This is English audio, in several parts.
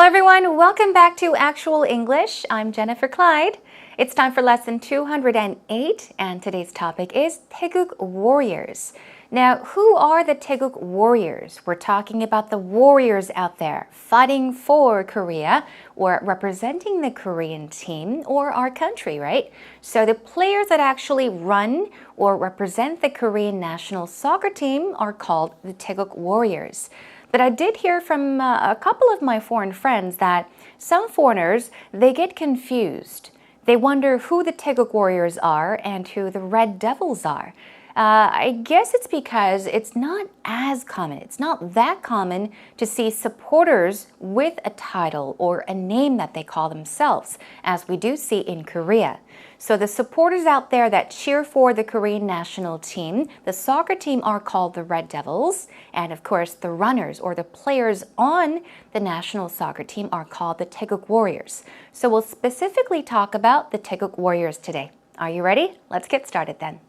everyone, welcome back to Actual English. I'm Jennifer Clyde. It's time for lesson 208 and today's topic is Taeguk Warriors. Now, who are the Taeguk Warriors? We're talking about the warriors out there fighting for Korea or representing the Korean team or our country, right? So the players that actually run or represent the Korean national soccer team are called the Taeguk Warriors. But I did hear from a couple of my foreign friends that some foreigners, they get confused. They wonder who the Taeguk Warriors are and who the Red Devils are. I guess it's because it's not as common. It's not that common to see supporters with a title or a name that they call themselves, as we do see in Korea. So the supporters out there that cheer for the Korean national team, the soccer team are called the Red Devils. And of course, the runners or the players on the national soccer team are called the Taeguk Warriors. So we'll specifically talk about the Taeguk Warriors today. Are you ready? Let's get started then.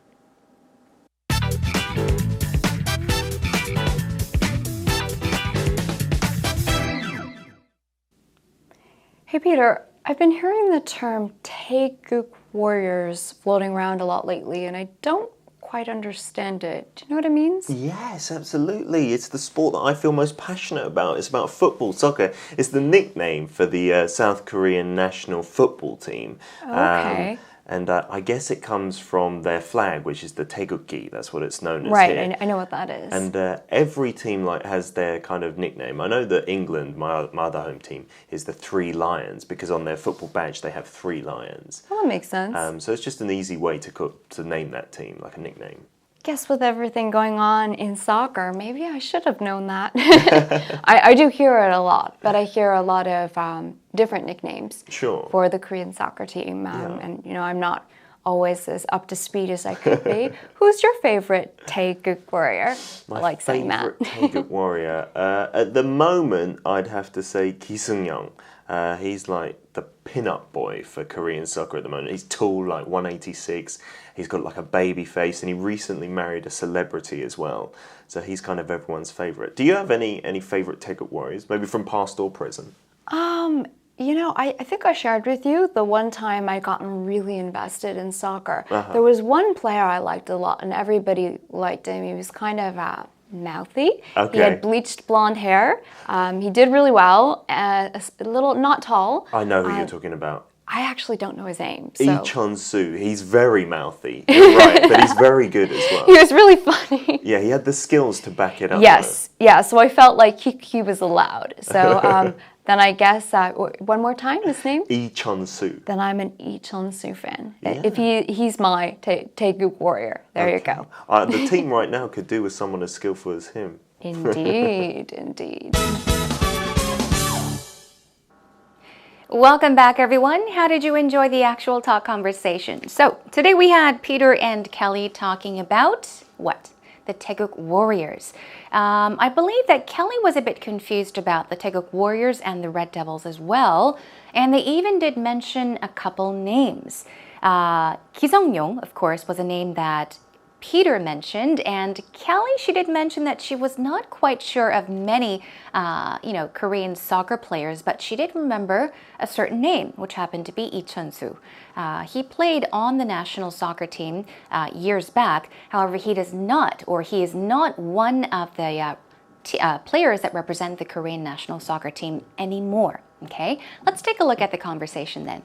Hey Peter, I've been hearing the term Taeguk Warriors floating around a lot lately, and I don't quite understand it. Do you know what it means? Yes, absolutely. It's the sport that I feel most passionate about. It's about football, soccer. It's the nickname for the South Korean national football team. Okay. And I guess it comes from their flag, which is the Taegukgi. That's what it's known as Right, here. I know what that is. And every team has their kind of nickname. I know that England, my other home team, is the Three Lions because on their football badge they have three lions. Well, that makes sense. So it's just an easy way to name that team, like a nickname. Guess with everything going on in soccer, maybe I should have known that. I do hear it a lot, but I hear a lot of different nicknames for the Korean soccer team. And, you know, I'm not always as up to speed as I could be. Who's your favorite Taeguk Warrior? I like saying that. My favorite Taeguk Warrior? At the moment, I'd have to say Ki Seung-young. He's like the pin-up boy for Korean soccer at the moment. He's tall, like 186. He's got like a baby face, and he recently married a celebrity as well. So he's kind of everyone's favorite. Do you have any favorite Taeguk Warriors, maybe from past or present? You know, I think I shared with you the one time I gotten really invested in soccer. There was one player I liked a lot, and everybody liked him. He was kind of mouthy. Okay. He had bleached blonde hair. He did really well. A little not tall. I know who you're talking about. I actually don't know his name. Lee Chun-soo. He's very mouthy. You're right, but he's very good as well. He was really funny. Yeah, he had the skills to back it up. Yes, yeah. So I felt like he was allowed. So then I guess one more time his name. Lee Chun-soo. Then I'm an Lee Chun-soo fan. Yeah. If he's my Taeguk Warrior. There you go. The team right now could do with someone as skillful as him. Indeed, indeed. Welcome back, everyone. How did you enjoy the actual talk conversation? So today we had Peter and Kelly talking about what? The Taeguk Warriors. I believe that Kelly was a bit confused about the Taeguk Warriors and the Red Devils as well. And they even did mention a couple names. Ki Seung-young, of course, was a name that Peter mentioned, and Kelly, she did mention that she was not quite sure of many, Korean soccer players, but she did remember a certain name, which happened to be Lee Chun-soo. He played on the national soccer team years back. However, he is not one of the players that represent the Korean national soccer team anymore. Okay, let's take a look at the conversation then.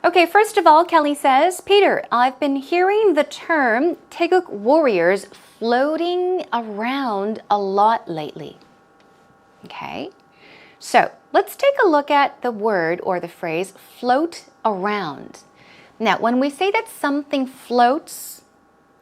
Okay, first of all, Kelly says, Peter, I've been hearing the term Taeguk Warriors floating around a lot lately. Okay, so let's take a look at the word or the phrase float around. Now, when we say that something floats,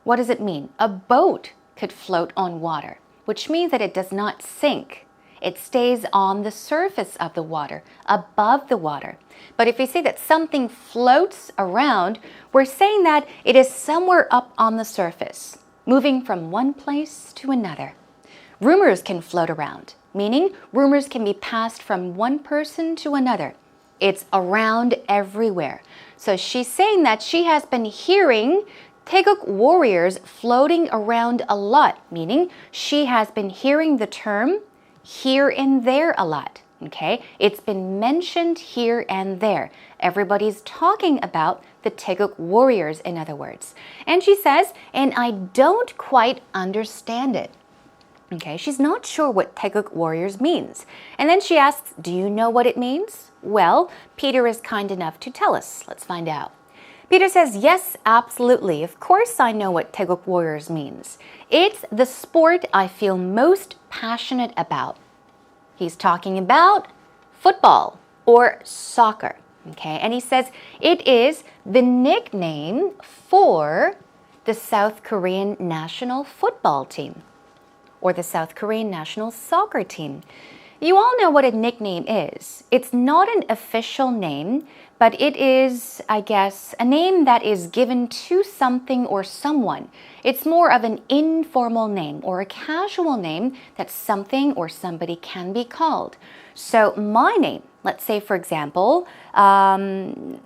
what does it mean? A boat could float on water, which means that it does not sink. It stays on the surface of the water, above the water. But if we say that something floats around, we're saying that it is somewhere up on the surface, moving from one place to another. Rumors can float around, meaning rumors can be passed from one person to another. It's around everywhere. So she's saying that she has been hearing Taeguk Warriors floating around a lot, meaning she has been hearing the term here and there a lot. Okay, it's been mentioned here and there. Everybody's talking about the Taeguk warriors, in other words. And she says, and I don't quite understand it. Okay, she's not sure what Taeguk warriors means. And then she asks, do you know what it means? Well, Peter is kind enough to tell us. Let's find out. Peter says, yes, absolutely. Of course I know what Taeguk warriors means. It's the sport I feel most passionate about. He's talking about football or soccer, okay? And he says it is the nickname for the South Korean national football team or the South Korean national soccer team. You all know what a nickname is. It's not an official name, but it is, I guess, a name that is given to something or someone. It's more of an informal name or a casual name that something or somebody can be called. So my name, let's say, for example, on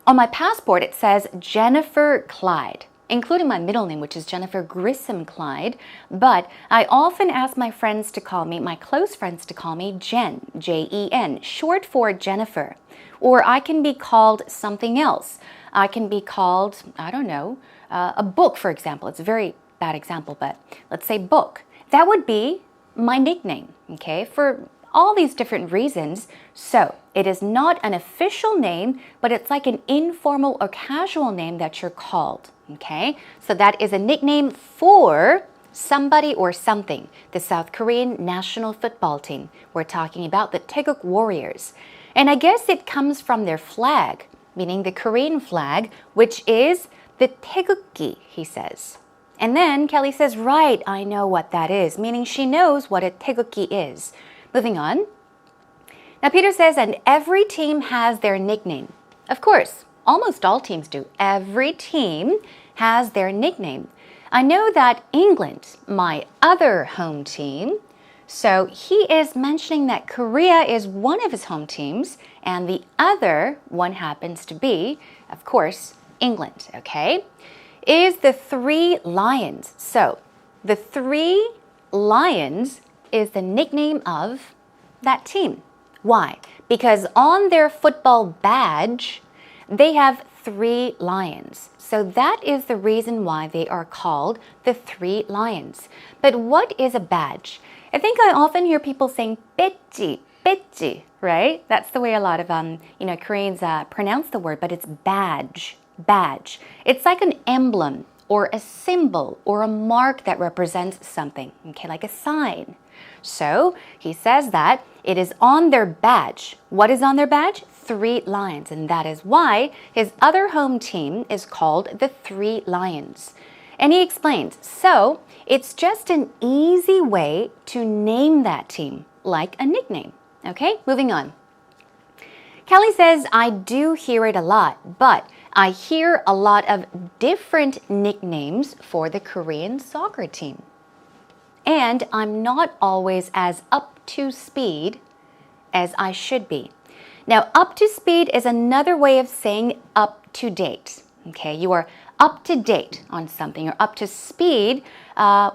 my passport, it says Jennifer Clyde, including my middle name, which is Jennifer Grissom Clyde. But I often ask my friends to call me, my close friends to call me Jen, Jen, short for Jennifer. Or I can be called something else. I can be called, I don't know, a book, for example. It's a very bad example, but let's say book. That would be my nickname, okay, for all these different reasons. So it is not an official name, but it's like an informal or casual name that you're called, okay? So that is a nickname for somebody or something. The South Korean national football team. We're talking about the Taeguk warriors. And I guess it comes from their flag, meaning the Korean flag, which is the Taegukgi, he says. And then Kelly says, right, I know what that is, meaning she knows what a Taegukgi is. Moving on. Now Peter says, and every team has their nickname. Of course, almost all teams do. Every team has their nickname. I know that England, my other home team, so he is mentioning that Korea is one of his home teams and the other one happens to be, of course, England, okay? Is the Three Lions. So the Three Lions is the nickname of that team. Why? Because on their football badge, they have 3 lions. So that is the reason why they are called the Three Lions. But what is a badge? I think I often hear people saying 배지, 배지, right? That's the way a lot of Koreans pronounce the word, but it's badge, badge. It's like an emblem or a symbol or a mark that represents something, okay, like a sign. So he says that it is on their badge. What is on their badge? 3 lions, and that is why his other home team is called the Three Lions. And he explains, so it's just an easy way to name that team, like a nickname. Okay, moving on. Kelly says, I do hear it a lot, but I hear a lot of different nicknames for the Korean soccer team. And I'm not always as up to speed as I should be. Now, up to speed is another way of saying up to date. Okay, you are up to date on something or up to speed,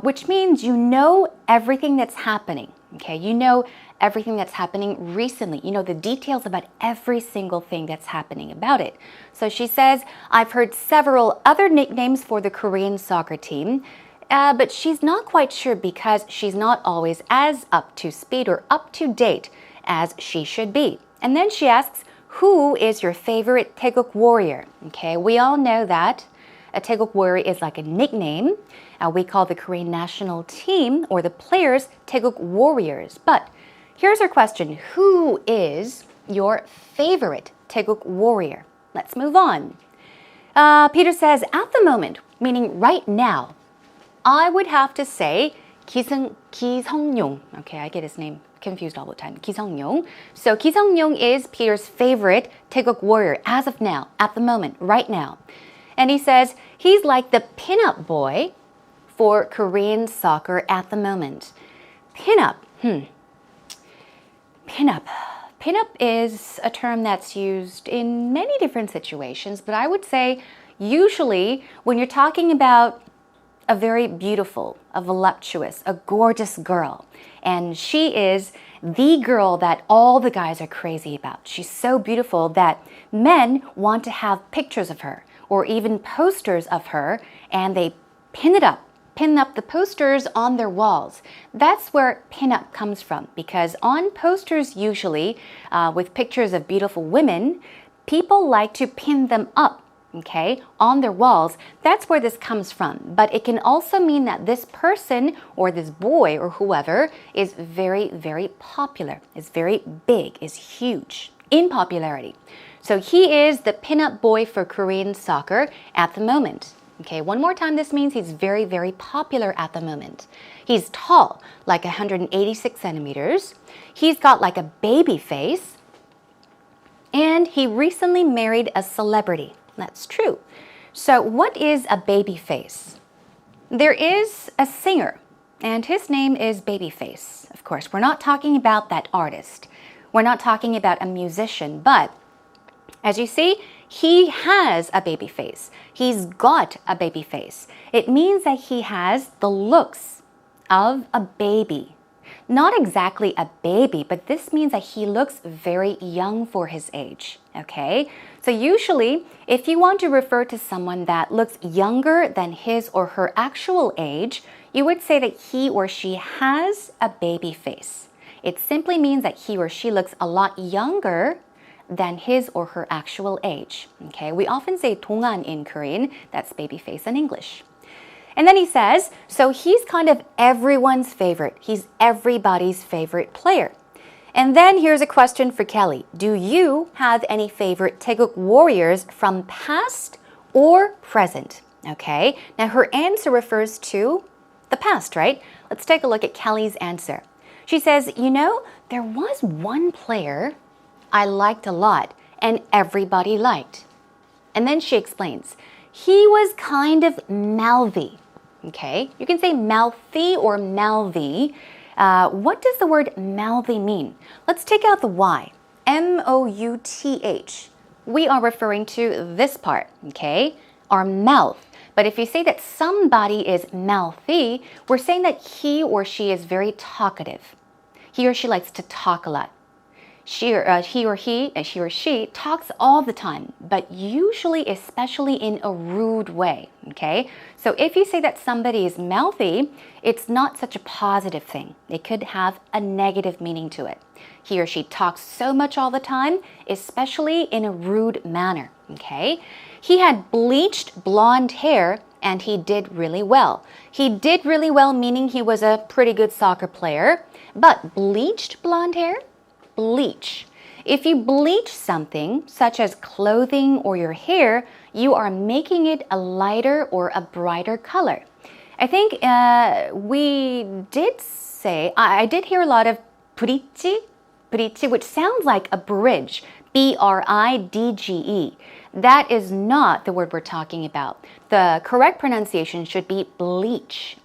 which means you know everything that's happening. Okay, you know everything that's happening recently. You know the details about every single thing that's happening about it. So she says, I've heard several other nicknames for the Korean soccer team, but she's not quite sure because she's not always as up to speed or up to date as she should be. And then she asks, who is your favorite Taeguk warrior? Okay, we all know that a Taeguk warrior is like a nickname. We call the Korean national team or the players Taeguk warriors. But here's our question. Who is your favorite Taeguk warrior? Let's move on. Peter says, at the moment, meaning right now, I would have to say Ki-seong-yong. Okay, I get his name confused all the time. Ki-seong-yong. So Ki-seong-yong is Peter's favorite Taeguk warrior as of now, at the moment, right now. And he says he's like the pinup boy for Korean soccer at the moment. Pinup. Pinup. Pinup is a term that's used in many different situations, but I would say usually when you're talking about a very beautiful, a voluptuous, a gorgeous girl, and she is the girl that all the guys are crazy about. She's so beautiful that men want to have pictures of her or even posters of her, and they pin up the posters on their walls. That's where pin-up comes from, because on posters usually with pictures of beautiful women, people like to pin them up, okay, on their walls. That's where this comes from. But it can also mean that this person or this boy or whoever is very, very popular, is very big, is huge in popularity. So he is the pin-up boy for Korean soccer at the moment. Okay, one more time, this means he's very, very popular at the moment. He's tall, like 186 centimeters. He's got like a baby face. And he recently married a celebrity. That's true. So what is a baby face? There is a singer, and his name is Babyface. Of course, we're not talking about that artist. We're not talking about a musician, but as you see, he has a baby face. He's got a baby face. It means that he has the looks of a baby. Not exactly a baby, but this means that he looks very young for his age, okay? So usually, if you want to refer to someone that looks younger than his or her actual age, you would say that he or she has a baby face. It simply means that he or she looks a lot younger than his or her actual age. Okay, we often say 동안 in Korean, that's baby face in English. And then he says, so he's kind of everyone's favorite. He's everybody's favorite player. And then here's a question for Kelly. Do you have any favorite Taeguk warriors from past or present? Okay, now her answer refers to the past, right? Let's take a look at Kelly's answer. She says, you know, there was one player I liked a lot and everybody liked. And then she explains, he was kind of mouthy. Okay, you can say mouthy or mouthy. What does the word mouthy mean? Let's take out the Y. M-O-U-T-H. We are referring to this part, okay? Our mouth. But if you say that somebody is mouthy, we're saying that he or she is very talkative. He or she likes to talk a lot. He or she talks all the time, but usually, especially in a rude way, okay? So if you say that somebody is mouthy, it's not such a positive thing. It could have a negative meaning to it. He or she talks so much all the time, especially in a rude manner, okay? He had bleached blonde hair and he did really well. He did really well, meaning he was a pretty good soccer player, but bleached blonde hair? Bleach. If you bleach something, such as clothing or your hair, you are making it a lighter or a brighter color. I think we did say, I did hear a lot of bridge, which sounds like a bridge, B-R-I-D-G-E. That is not the word we're talking about. The correct pronunciation should be bleach,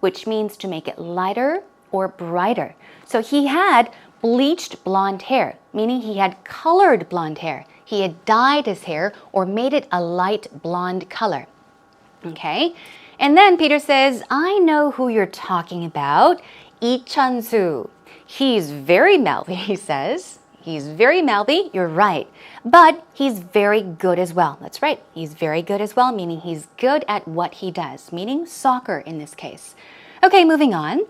which means to make it lighter or brighter. So he had bleached blonde hair, meaning he had colored blonde hair. He had dyed his hair or made it a light blonde color. Okay? And then Peter says, I know who you're talking about, Lee Chun-soo. He's very mouthy, he says. He's very mouthy, you're right. But he's very good as well. That's right. He's very good as well, meaning he's good at what he does, meaning soccer in this case. Okay, moving on.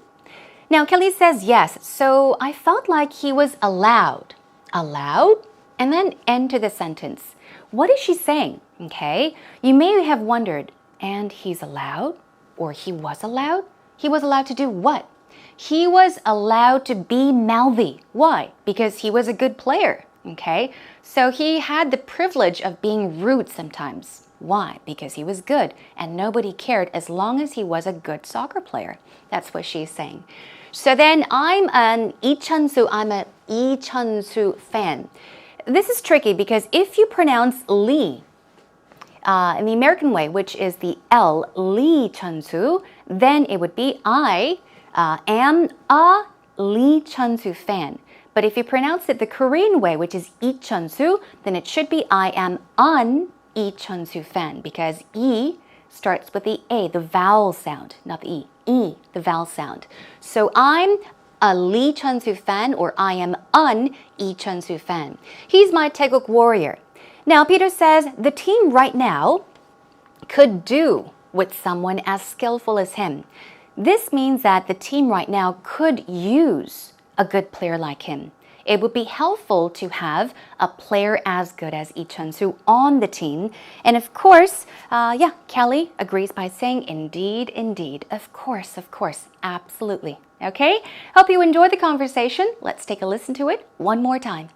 Now, Kelly says yes, so I felt like he was allowed. Allowed? And then end to the sentence. What is she saying? Okay, you may have wondered, and he's allowed? Or he was allowed? He was allowed to do what? He was allowed to be mouthy. Why? Because he was a good player. Okay, so he had the privilege of being rude sometimes. Why? Because he was good and nobody cared as long as he was a good soccer player. That's what she's saying. So then I'm an Lee Chun-soo fan. This is tricky because if you pronounce Lee in the American way, which is the L, Lee Chun-soo, then it would be I am a Lee Chun-soo fan. But if you pronounce it the Korean way, which is Lee Chun-soo, then it should be I am an Lee Chun-soo fan because E starts with the A, the vowel sound, not the E. E, the vowel sound. So I'm a Lee Chun-soo fan or I am an Lee Chun-soo fan. He's my Taeguk warrior. Now, Peter says the team right now could do with someone as skillful as him. This means that the team right now could use a good player like him. It would be helpful to have a player as good as Lee Chun-soo on the team. And of course, Kelly agrees by saying, indeed, indeed. Of course, absolutely. Okay? Hope you enjoyed the conversation. Let's take a listen to it one more time.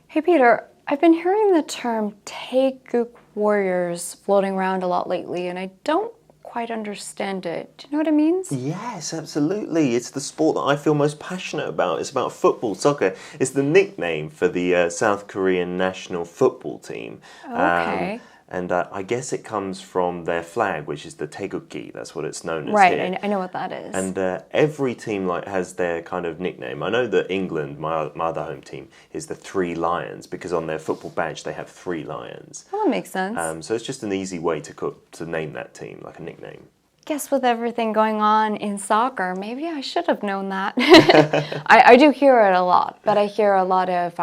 Hey, Peter, I've been hearing the term Taeguk warriors floating around a lot lately, and I don't quite understand it. Do you know what it means? Yes, absolutely. It's the sport that I feel most passionate about. It's about football, soccer. It's the nickname for the South Korean national football team. Okay. And I guess it comes from their flag, which is the Taegukgi. That's what it's known as right, here. I know what that is. And every team has their kind of nickname. I know that England, my other home team, is the Three Lions because on their football badge they have 3 lions. Well, that makes sense. So it's just an easy way to name that team, like a nickname. Guess with everything going on in soccer, maybe I should have known that. I do hear it a lot, but I hear a lot of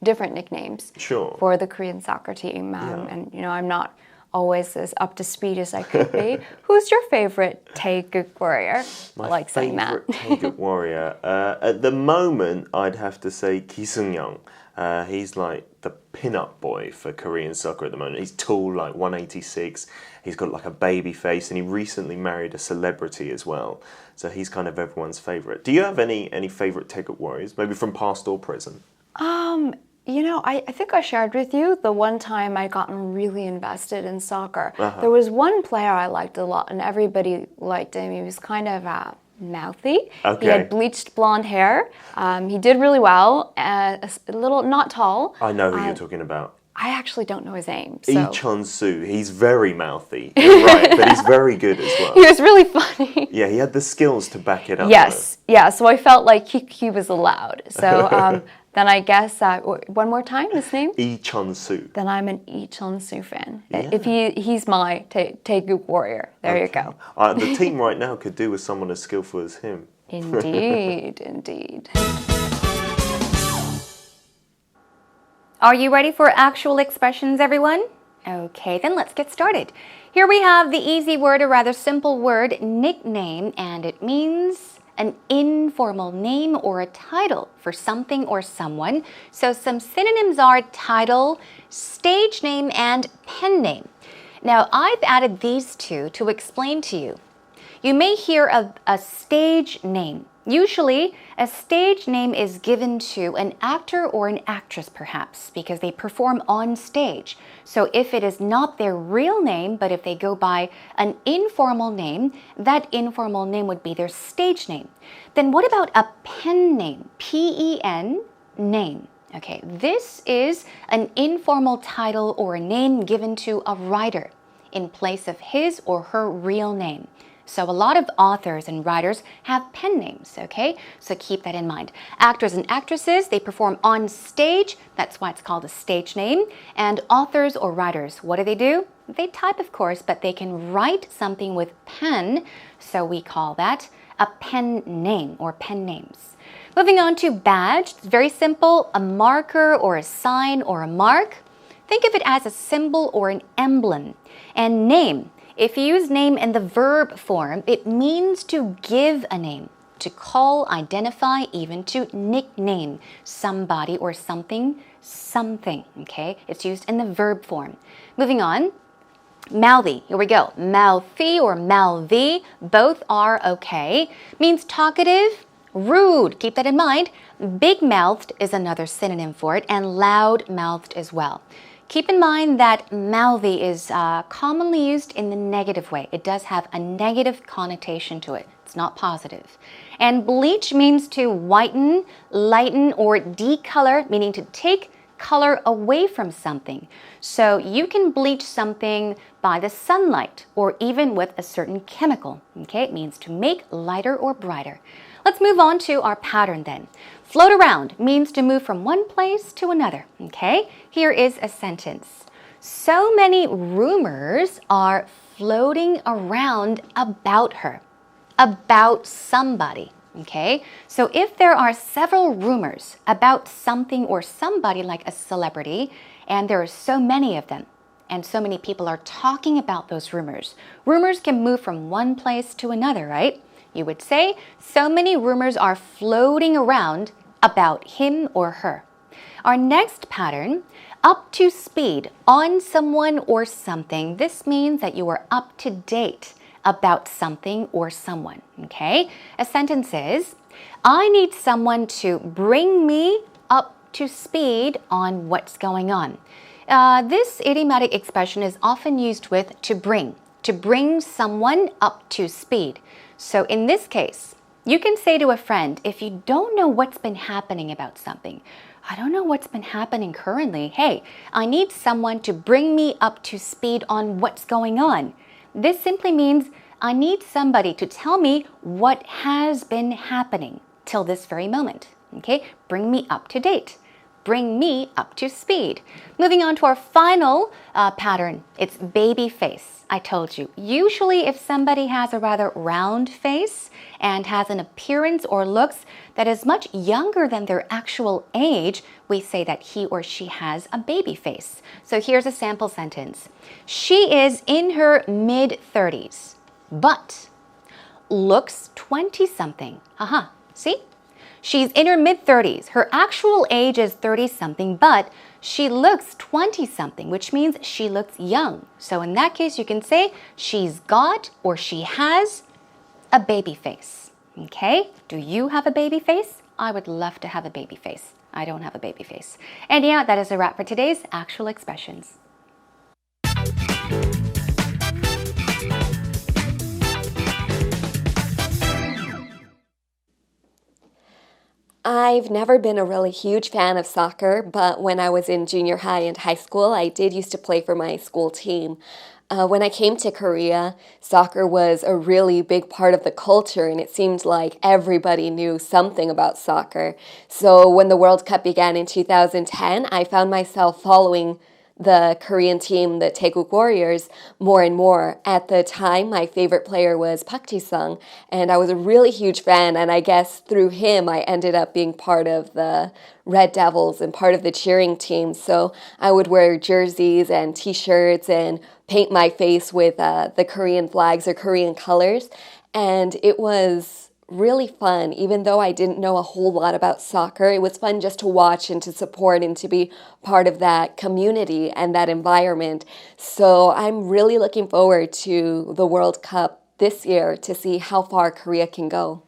different nicknames for the Korean soccer team. And, I'm not always as up to speed as I could be. Who's your favorite Taeguk warrior? I like saying that. My favorite Taeguk warrior? At the moment, I'd have to say Ki Sung-young. He's like the pin-up boy for Korean soccer at the moment. He's tall, like 186. He's got like a baby face, and he recently married a celebrity as well. So he's kind of everyone's favorite. Do you have any favorite Taeguk warriors, maybe from past or present? I think I shared with you the one time I gotten really invested in soccer. There was one player I liked a lot, and everybody liked him. He was kind of mouthy. Okay. He had bleached blonde hair. He did really well. A little not tall. I know who you're talking about. I actually don't know his name. Lee Chun-soo. He's very mouthy. You're right, but he's very good as well. He was really funny. Yeah, he had the skills to back it up. Yes, yeah. So I felt like he was allowed. So then I guess one more time his name. Lee Chun-soo. Then I'm an Lee Chun-soo fan. Yeah. If he's my Taeguk warrior. There you go. The team right now could do with someone as skillful as him. Indeed, indeed. Are you ready for actual expressions, everyone? Okay, then let's get started. Here we have the easy word, a rather simple word, nickname, and it means an informal name or a title for something or someone. So some synonyms are title, stage name, and pen name. Now, I've added these two to explain to you. You may hear of a stage name. Usually, a stage name is given to an actor or an actress, perhaps, because they perform on stage. So if it is not their real name, but if they go by an informal name, that informal name would be their stage name. Then what about a pen name? P-E-N, name. Okay, this is an informal title or a name given to a writer in place of his or her real name. So a lot of authors and writers have pen names, okay? So keep that in mind. Actors and actresses, they perform on stage. That's why it's called a stage name. And authors or writers, what do? They type, of course, but they can write something with pen. So we call that a pen name or pen names. Moving on to badge, it's very simple. A marker or a sign or a mark. Think of it as a symbol or an emblem. And name. If you use name in the verb form, it means to give a name, to call, identify, even to nickname somebody or something, okay? It's used in the verb form. Moving on, mouthy, here we go. Mouthy or mouthy, both are okay. Means talkative, rude, keep that in mind. Big-mouthed is another synonym for it, and loud-mouthed as well. Keep in mind that mouthy is commonly used in the negative way. It does have a negative connotation to it. It's not positive. And bleach means to whiten, lighten, or decolor, meaning to take color away from something. So you can bleach something by the sunlight or even with a certain chemical. Okay, it means to make lighter or brighter. Let's move on to our pattern then. Float around means to move from one place to another. Okay, here is a sentence. So many rumors are floating around about her, about somebody. Okay, so if there are several rumors about something or somebody like a celebrity, and there are so many of them, and so many people are talking about those rumors, rumors can move from one place to another, right? You would say, so many rumors are floating around about him or her. Our next pattern, up to speed on someone or something. This means that you are up to date about something or someone, okay? A sentence is, I need someone to bring me up to speed on what's going on. This idiomatic expression is often used with to bring someone up to speed. So in this case, you can say to a friend, if you don't know what's been happening about something, I don't know what's been happening currently. Hey, I need someone to bring me up to speed on what's going on. This simply means I need somebody to tell me what has been happening till this very moment. Okay, bring me up to date. Bring me up to speed. Moving on to our final pattern, it's baby face. I told you, usually if somebody has a rather round face and has an appearance or looks that is much younger than their actual age, we say that he or she has a baby face. So here's a sample sentence. She is in her mid-30s, but looks 20-something. See? She's in her mid-30s. Her actual age is 30-something, but she looks 20-something, which means she looks young. So in that case, you can say she's got or she has a baby face. Okay? Do you have a baby face? I would love to have a baby face. I don't have a baby face. And yeah, that is a wrap for today's actual expressions. I've never been a really huge fan of soccer, but when I was in junior high and high school, I did used to play for my school team. When I came to Korea, soccer was a really big part of the culture, and it seemed like everybody knew something about soccer. So when the World Cup began in 2010, I found myself following the Korean team, the Taeguk Warriors, more and more. At the time, my favorite player was Park Ji-sung, and I was a really huge fan, and I guess through him, I ended up being part of the Red Devils and part of the cheering team. So I would wear jerseys and t-shirts and paint my face with the Korean flags or Korean colors, and it was really fun. Even though I didn't know a whole lot about soccer, it was fun just to watch and to support and to be part of that community and that environment. So I'm really looking forward to the World Cup this year to see how far Korea can go.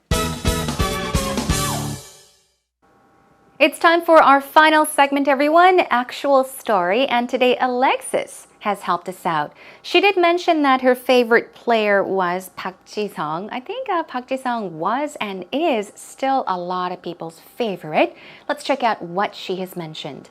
It's time for our final segment, everyone, Actual Story. And today, Alexis has helped us out. She did mention that her favorite player was Park Ji-sung. I think Park Ji-sung was and is still a lot of people's favorite. Let's check out what she has mentioned.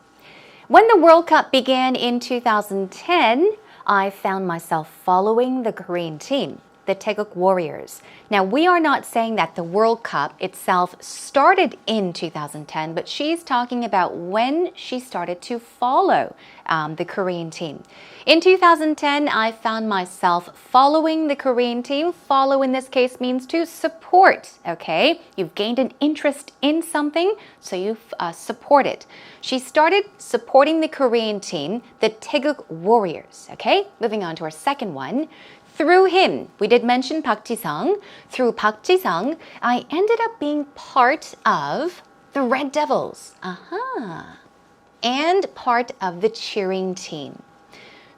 When the World Cup began in 2010, I found myself following the Korean team, the Taeguk Warriors. Now, we are not saying that the World Cup itself started in 2010, but she's talking about when she started to follow the Korean team. In 2010, I found myself following the Korean team. Follow in this case means to support, okay? You've gained an interest in something, so you've supported. She started supporting the Korean team, the Taeguk Warriors, okay? Moving on to our second one. Through him, we did mention Park Ji-sung. Through Park Ji-sung, I ended up being part of the Red Devils. And part of the cheering team.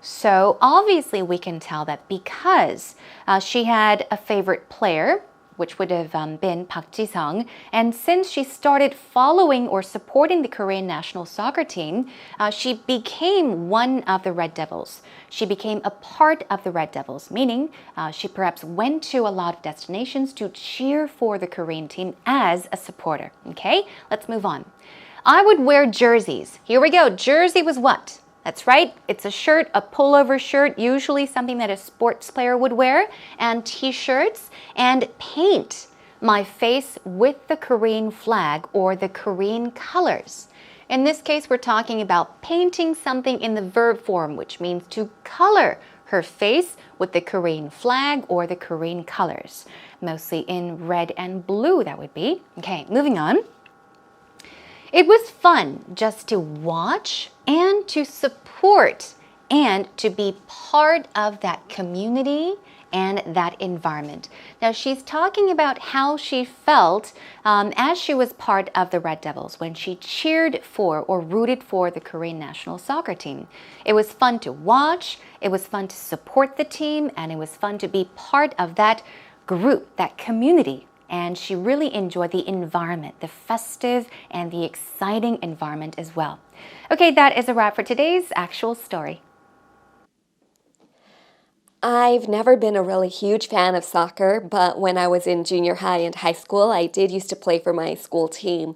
So obviously we can tell that because she had a favorite player, which would have been Park Ji-sung, and since she started following or supporting the Korean national soccer team, she became one of the Red Devils. She became a part of the Red Devils, meaning she perhaps went to a lot of destinations to cheer for the Korean team as a supporter. Okay, let's move on. I would wear jerseys. Here we go. Jersey was what? That's right. It's a shirt, a pullover shirt, usually something that a sports player would wear, and t-shirts, and paint my face with the Korean flag or the Korean colors. In this case, we're talking about painting something in the verb form, which means to color her face with the Korean flag or the Korean colors. mostly in red and blue, that would be. Okay, moving on. It was fun just to watch and to support and to be part of that community and that environment. Now, she's talking about how she felt as she was part of the Red Devils when she cheered for or rooted for the Korean national soccer team. It was fun to watch, it was fun to support the team, and it was fun to be part of that group, that community. And she really enjoyed the environment, the festive and the exciting environment as well. Okay, that is a wrap for today's actual story. I've never been a really huge fan of soccer, but when I was in junior high and high school, I did used to play for my school team.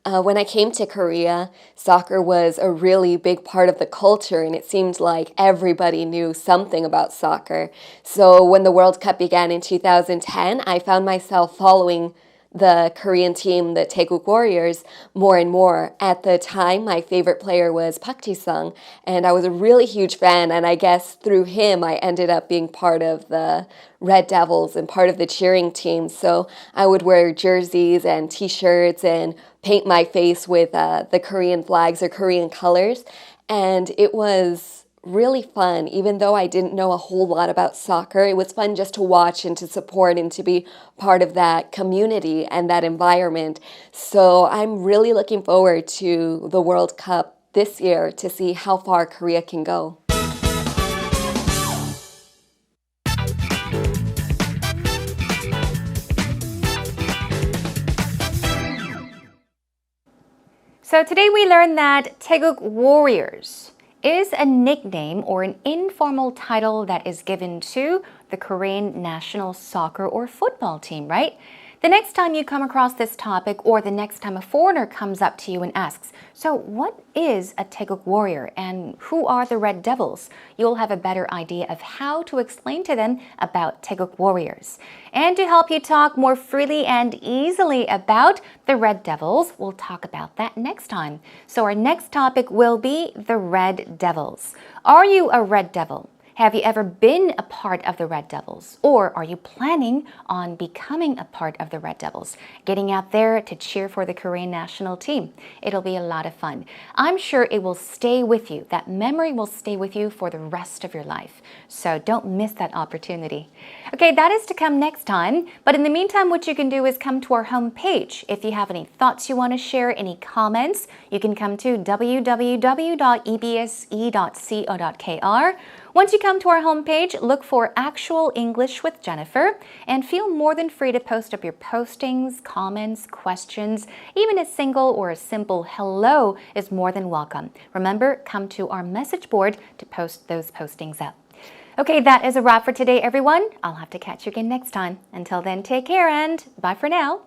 When I came to Korea, soccer was a really big part of the culture, and it seemed like everybody knew something about soccer. So when the World Cup began in 2010, I found myself following the Korean team, the Taeguk Warriors, more and more. At the time, my favorite player was Park Ji-sung, and I was a really huge fan, and I guess through him, I ended up being part of the Red Devils and part of the cheering team. So I would wear jerseys and t-shirts and paint my face with the Korean flags or Korean colors, and it was really fun. Even though I didn't know a whole lot about soccer, it was fun just to watch and to support and to be part of that community and that environment. So I'm really looking forward to the World Cup this year to see how far Korea can go. So today we learned that Taeguk Warriors is a nickname or an informal title that is given to the Korean national soccer or football team, right? The next time you come across this topic or the next time a foreigner comes up to you and asks, so what is a Taeguk Warrior and who are the Red Devils? You'll have a better idea of how to explain to them about Taeguk Warriors. And to help you talk more freely and easily about the Red Devils, we'll talk about that next time. So our next topic will be the Red Devils. Are you a Red Devil? Have you ever been a part of the Red Devils? Or are you planning on becoming a part of the Red Devils? Getting out there to cheer for the Korean national team. It'll be a lot of fun. I'm sure it will stay with you. That memory will stay with you for the rest of your life. So don't miss that opportunity. Okay, that is to come next time. But in the meantime, what you can do is come to our homepage. If you have any thoughts you want to share, any comments, you can come to www.ebse.co.kr. Once you come to our homepage, look for Actual English with Jennifer and feel more than free to post up your postings, comments, questions. Even a single or a simple hello is more than welcome. Remember, come to our message board to post those postings up. Okay, that is a wrap for today, everyone. I'll have to catch you again next time. Until then, take care and bye for now.